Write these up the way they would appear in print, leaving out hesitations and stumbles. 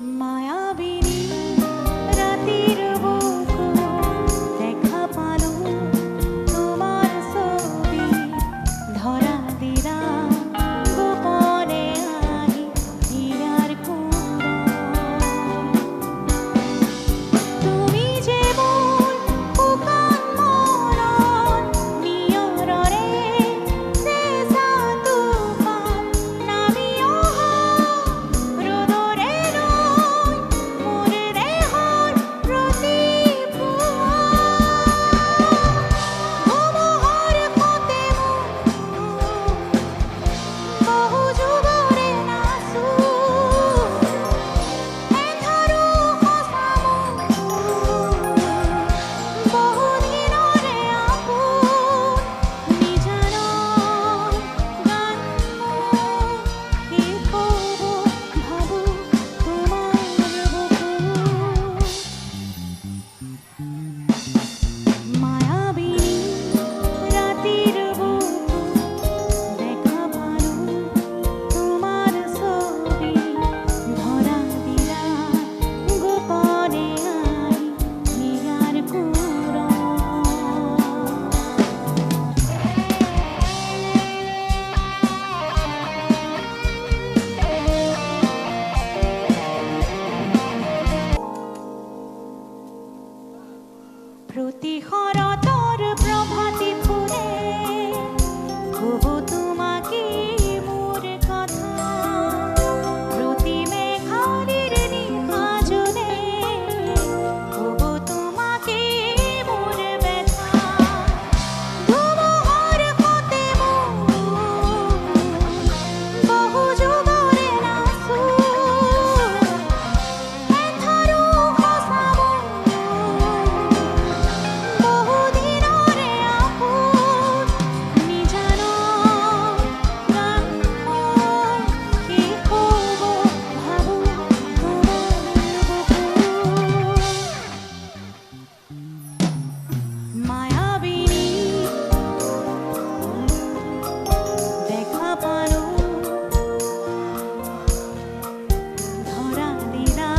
মায়াবিনী রাতের বুকু দেখা পালু তোমার ছবি ধরা দিলা গোপনে আহি হিয়ার কুড়ো তুমি যে মন উকান মরণ নিয়ররে সেসা তুফান নামিও রোদরে নয় মোর দেহর প্রতি ভুমোহর ফতে বহু যুগরে নাসু এন্ধারু হসামু বহু দিনরে আপুন নিজান গান কি কব ভাবু তোমার বুকু মায়াবিনী রাতের বুকু দেখা পালু তোমার ছবি ধরা দিলা গোপনে আই হিয়ার কুড়ো প্রতিহর তোর প্রভাতি ফুলে কব তোমাকে মোর কথা প্রতি মেঘালির নিহাজনে কব তোমাকে মোর ব্যথা ধুমোহর ফতে বহু যুগরে নাসু এন্ধারু হসামু বহু দিনরে আপুন নিজান গান কি কব ভাবু তোমার বুকু মায়াবিনী দেখা পালু ধরা দিলা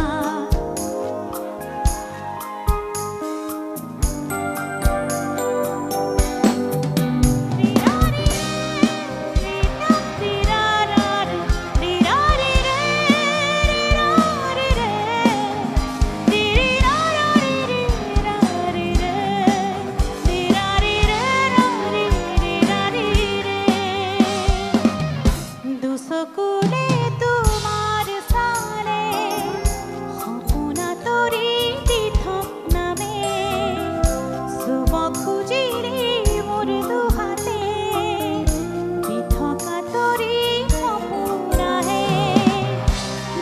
দুসকুলে তোমার সানে সপোনা তরি দিথক নামে শুভ খুজিলে মোর দুহাতে দিথকা তরি সপোনাহে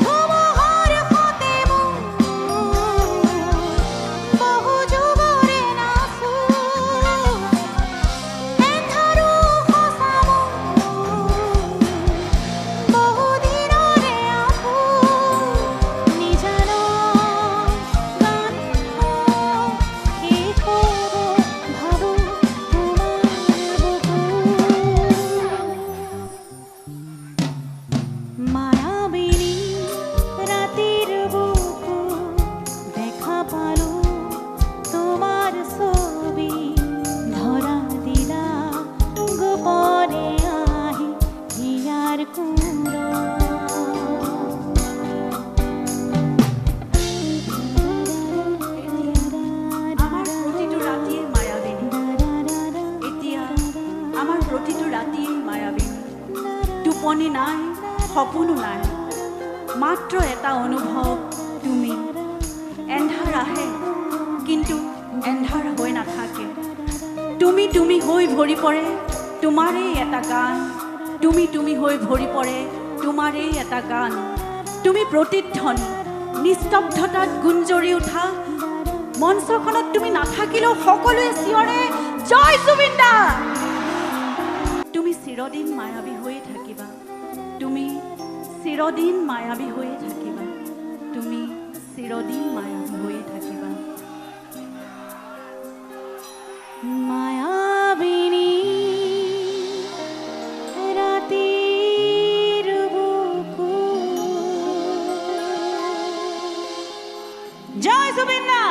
ধুমোহর ফতে বহু যুগরে নাসু এন্ধারু হসামু বহু দিনরে আপুন নিজান গান কি কব ভাবু তোমার বুকু মায়াবিনী রাতের বুকু দেখা পালু তোমার ছবি ধরা দিলা গোপনে আহি হিয়ার কুড়ো আমার প্রতিটো রাতিয়ে মায়াবিনী এতিয়া আমার প্রতিটো রাতিয়ে মায়াবিনী টোপনি নাই সপোনো নাই মাত্ৰ এটা অনুভৱ তুমি এন্ধাৰ আহে কিন্তু এন্ধাৰ হৈ নাথাকে তুমি তুমি হৈ ভৰি পৰে তোমাৰেই এটা গান তুমি হৈ ভৰি পৰে তোমাৰেই এটা গান তুমি প্ৰতিধ্বনি নিস্তব্ধতাত গুঞ্জৰি উঠা মঞ্চখনত তুমি নাথাকিলেও সকলোৱে চিঞৰে জয় জুবিন দা তুমি চিৰদিন মায়াবী হৈয়ে থাকিবা তুমি চিৰদিন মায়াবী হৈয়ে থাকিবা তুমি চিৰদিন মায়াবী হৈয়ে থাকিবা মায়াবিনী ৰাতেৰ বুকু জয় জুবিন দা